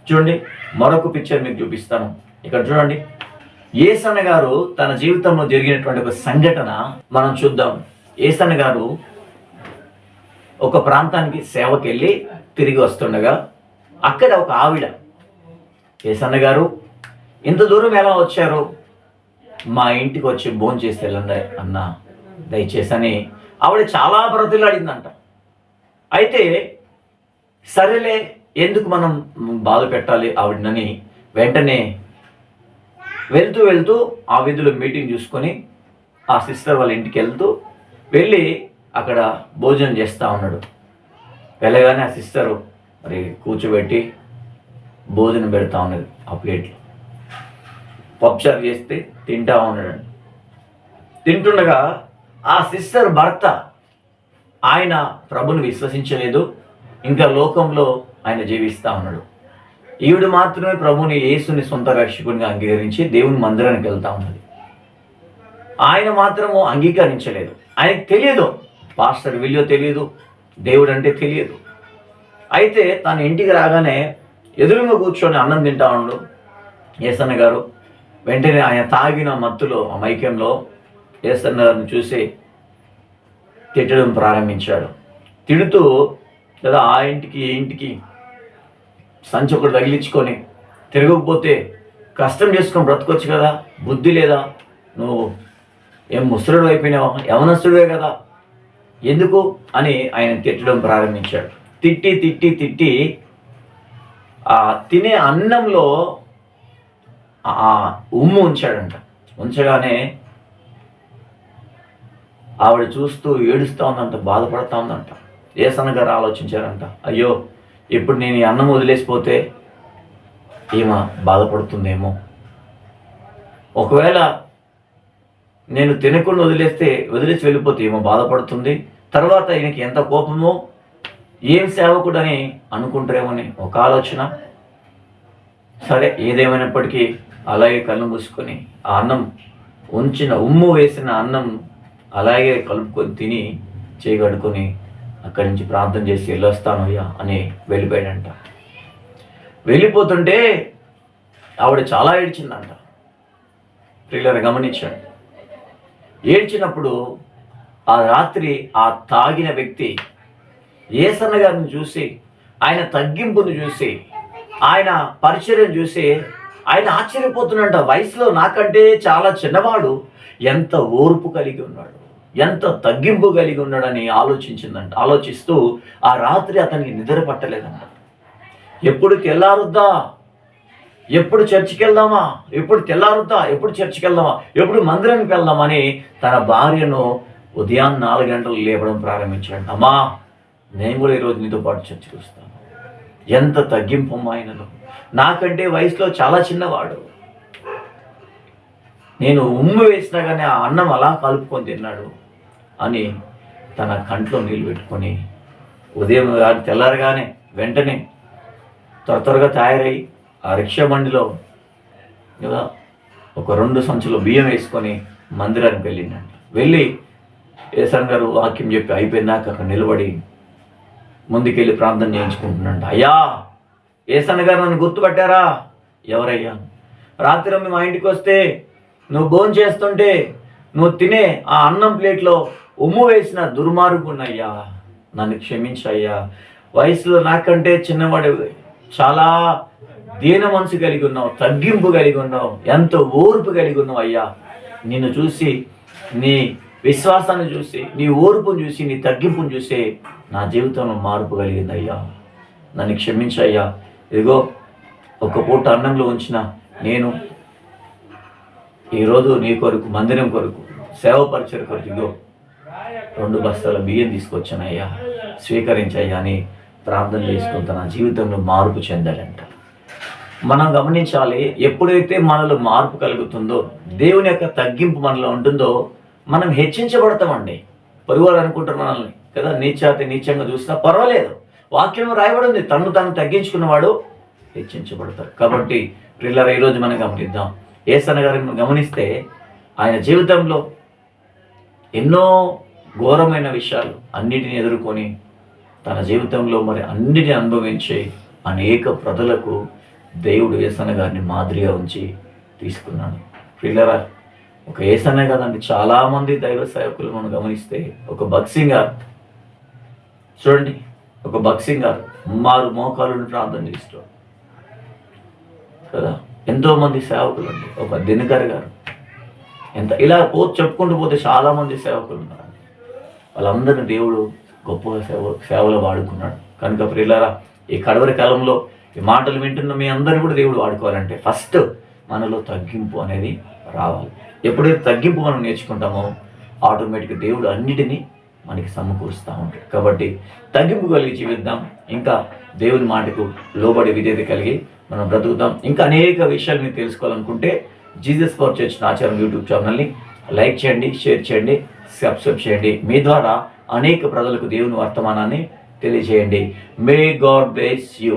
చూడండి, మరొక పిక్చర్ మీకు చూపిస్తాను. ఇక్కడ చూడండి, యేసన్న గారు తన జీవితంలో జరిగినటువంటి ఒక సంఘటన మనం చూద్దాం. యేసన్న గారు ఒక ప్రాంతానికి సేవకి వెళ్ళి తిరిగి వస్తుండగా అక్కడ ఒక ఆవిడ, యేసన్న గారు ఇంత దూరం ఎలా వచ్చారు, మా ఇంటికి వచ్చి భోజనం చేసి వెళ్ళండి అన్న దయచేసి అని ఆవిడ చాలా బ్రతిలాడిందంట. అయితే సరేలే, ఎందుకు మనం బాధ పెట్టాలి ఆవిడనని వెంటనే వెళ్తూ వెళ్తూ ఆ వీధిలో మీటింగ్ చూసుకొని ఆ సిస్టర్ వాళ్ళ ఇంటికి వెళ్ళి అక్కడ భోజనం చేస్తూ ఉన్నాడు. వెళ్ళగానే ఆ సిస్టరు మరి కూర్చోబెట్టి భోజనం పెడతా ఉన్నది. ఆ ప్లేట్లో పప్పుచారు చేస్తే తింటా ఉన్నాడు. తింటుండగా ఆ సిస్టర్ భర్త ఆయన ప్రభుని విశ్వసించలేదు, ఇంకా లోకంలో ఆయన జీవిస్తూ ఉన్నాడు. ఈవిడ మాత్రమే ప్రభుని, యేసుని సొంత రక్షకునిగా అంగీకరించి దేవుని మందిరానికి వెళ్తా ఉన్నది. ఆయన మాత్రము అంగీకరించలేదు. ఆయనకు తెలియదు, పాస్టర్ విలువ తెలియదు, దేవుడు అంటే తెలియదు. అయితే తన ఇంటికి రాగానే ఎదురుగా కూర్చొని అన్నం తింటా ఉన్నాడు యేసన్న గారు. వెంటనే ఆయన తాగిన మత్తులో, ఆ మైకంలో యేసన్న గారిని చూసి తిట్టడం ప్రారంభించాడు. తిడుతూ, లేదా ఆ ఇంటికి ఈ ఇంటికి సంచి ఒకటి తగిలించుకొని తిరగకపోతే కష్టం చేసుకొని బ్రతకొచ్చు కదా, బుద్ధి లేదా, నువ్వు ఏం ముసలుడు అయిపోయినావా, యవనస్తుడే కదా, ఎందుకు అని ఆయన తిట్టడం ప్రారంభించాడు. తిట్టి తిట్టి తిట్టి ఆ తినే అన్నంలో ఆ ఉమ్ము ఉంచాడంట. ఉంచగానే ఆవిడ చూస్తూ ఏడుస్తూ ఉందంట, బాధపడతా ఉందంట. యేసన్న గారు ఆలోచించారంట, అయ్యో ఇప్పుడు నేను ఈ అన్నం వదిలేసిపోతే ఈమె బాధపడుతుందేమో, ఒకవేళ నేను తినకుండా వదిలేసి వెళ్ళిపోతే ఈమె బాధపడుతుంది, తర్వాత ఈయనకి ఎంత కోపమో, ఏం సేవకుడని అనుకుంటారేమోని ఒక ఆలోచన. సరే, ఏదేమైనప్పటికీ అలాగే కళ్ళు మూసుకొని ఆ అన్నం ఉమ్ము వేసిన అన్నం అలాగే కలుపుకొని తిని చేయగడుకొని అక్కడి నుంచి ప్రార్థన చేసి వెళ్ళొస్తాను అయ్యా అని వెళ్ళిపోయాడంట. వెళ్ళిపోతుంటే ఆవిడ చాలా ఏడ్చిందంట. ప్రియులారా గమనించాడు. ఏడ్చినప్పుడు ఆ రాత్రి ఆ తాగిన వ్యక్తి యేసన్న గారిని చూసి, ఆయన తగ్గింపును చూసి, ఆయన పరిచర్యను చూసి ఆయన ఆశ్చర్యపోతున్నట్ట. వయసులో నాకంటే చాలా చిన్నవాడు, ఎంత ఓర్పు కలిగి ఉన్నాడు, ఎంత తగ్గింపు కలిగి ఉన్నాడని ఆలోచించిందంట. ఆలోచిస్తూ ఆ రాత్రి అతనికి నిద్ర పట్టలేదంట. ఎప్పుడు తెల్లారుద్దా, ఎప్పుడు చర్చికి వెళ్దామా, ఎప్పుడు తెల్లారుద్దా, ఎప్పుడు చర్చికి వెళ్దామా, ఎప్పుడు మందిరానికి వెళ్దామని తన భార్యను ఉదయాన్నే 4 గంటలు లేపడం ప్రారంభించాడు. అమ్మా, నేను కూడా ఈరోజు నీతో పాటు చర్చికి వస్తాను. ఎంత తగ్గింపు ఆయనలో, నాకంటే వయసులో చాలా చిన్నవాడు, నేను ఉమ్ము వేసినా కానీ ఆ అన్నం అలా కలుపుకొని తిన్నాడు అని తన కంట్లో నీళ్ళు పెట్టుకొని ఉదయం తెల్లారగానే వెంటనే త్వరగా తయారై ఆ రిక్షా బండిలో కదా ఒక 2 సంచులు బియ్యం వేసుకొని మందిరానికి వెళ్ళిందంట. వెళ్ళి యేసన్న గారు వాక్యం చెప్పి అయిపోయినాక అక్కడ నిలబడి ముందుకెళ్ళి ప్రార్థన చేయించుకుంటున్నాడు. అయ్యా, యేసన్న గారు నన్ను గుర్తుపట్టారా? ఎవరయ్యా? రాత్రి మా ఇంటికి వస్తే నువ్వు భోజనం చేస్తుంటే నువ్వు తినే ఆ అన్నం ప్లేట్లో ఉమ్ము వేసిన దుర్మార్గున్నయ్యా, నన్ను క్షమించయ్యా. వయసులో నాకంటే చిన్నవాడు, చాలా దీన మనసు కలిగి ఉన్నావు, తగ్గింపు కలిగి ఉన్నావు, ఎంతో ఓర్పు కలిగి ఉన్నావు అయ్యా. నిన్ను చూసి, నీ విశ్వాసాన్ని చూసి, నీ ఓర్పును చూసి, నీ తగ్గింపును చూసి నా జీవితంలో మార్పు కలిగింది అయ్యా, నన్ను క్షమించయ్యా. ఇదిగో ఒక పూట అన్నంలో ఉంచిన నేను ఈరోజు నీ కొరకు, మందిరం కొరకు, సేవ పరిచయ కొరకు ఇదిగో 2 బస్తాల బియ్యం తీసుకొచ్చానయ్యా, స్వీకరించయ్యా అని ప్రార్థన చేసుకుని తన జీవితంలో మార్పు చెందాడంట. మనం గమనించాలి, ఎప్పుడైతే మనలో మార్పు కలుగుతుందో, దేవుని యొక్క తగ్గింపు మనలో ఉంటుందో, మనం హెచ్చించబడతామండి. పొరుగువారు అనుకుంటారు మనల్ని కదా, నీచంగా చూసినా పర్వాలేదు, వాక్యం రాయబడింది, తను తగ్గించుకున్నవాడు హెచ్చించబడతారు. కాబట్టి ప్రియులారా, ఈరోజు మనం గమనిద్దాం. యేసన్న గారిని గమనిస్తే ఆయన జీవితంలో ఎన్నో ఘోరమైన విషయాలు అన్నిటిని ఎదుర్కొని తన జీవితంలో మరి అన్నిటిని అనుభవించి అనేక ప్రజలకు దేవుడు యేసన్న గారిని మాదిరిగా ఉంచి తీసుకున్నాడు. పిల్లరా, ఒక యేసన్న కదండి, చాలామంది దైవ సేవకులు మనం గమనిస్తే, ఒక బక్సింగర్ చూడండి, ఒక బక్సింగర్ మారు మోకాళ్ళను ప్రార్థన చేస్తాడు కదా. ఎంతోమంది సేవకులు అండి, ఒక దినకర్ గారు, ఇలా చెప్పుకుంటూ పోతే చాలామంది సేవకులు ఉన్నారు. వాళ్ళందరినీ దేవుడు గొప్పగా సేవలో వాడుకున్నాడు. కనుక ప్రియులారా, ఈ కడవరి కాలంలో ఈ మాటలు వింటున్న మీ అందరూ కూడా దేవుడు వాడుకోవాలంటే ఫస్ట్ మనలో తగ్గింపు అనేది రావాలి. ఎప్పుడైతే తగ్గింపు మనం నేర్చుకుంటామో ఆటోమేటిక్గా దేవుడు అన్నిటినీ మనకి సమకూరుస్తూ ఉంటాడు. కాబట్టి తగ్గింపు కలిగి జీవిద్దాం, ఇంకా దేవుని మాటకు లోబడి విధేయత కలిగి మనం బ్రతుకుతాం. ఇంకా అనేక విషయాలు మీరు తెలుసుకోవాలనుకుంటే జీసస్ పవర్ చర్చ్ ఆచారం యూట్యూబ్ ఛానల్ని లైక్ చేయండి, షేర్ చేయండి, సబ్స్క్రైబ్ చేయండి. మీ ద్వారా అనేక ప్రజలకు దేవుని వర్తమానాన్ని తెలియజేయండి. May God bless you.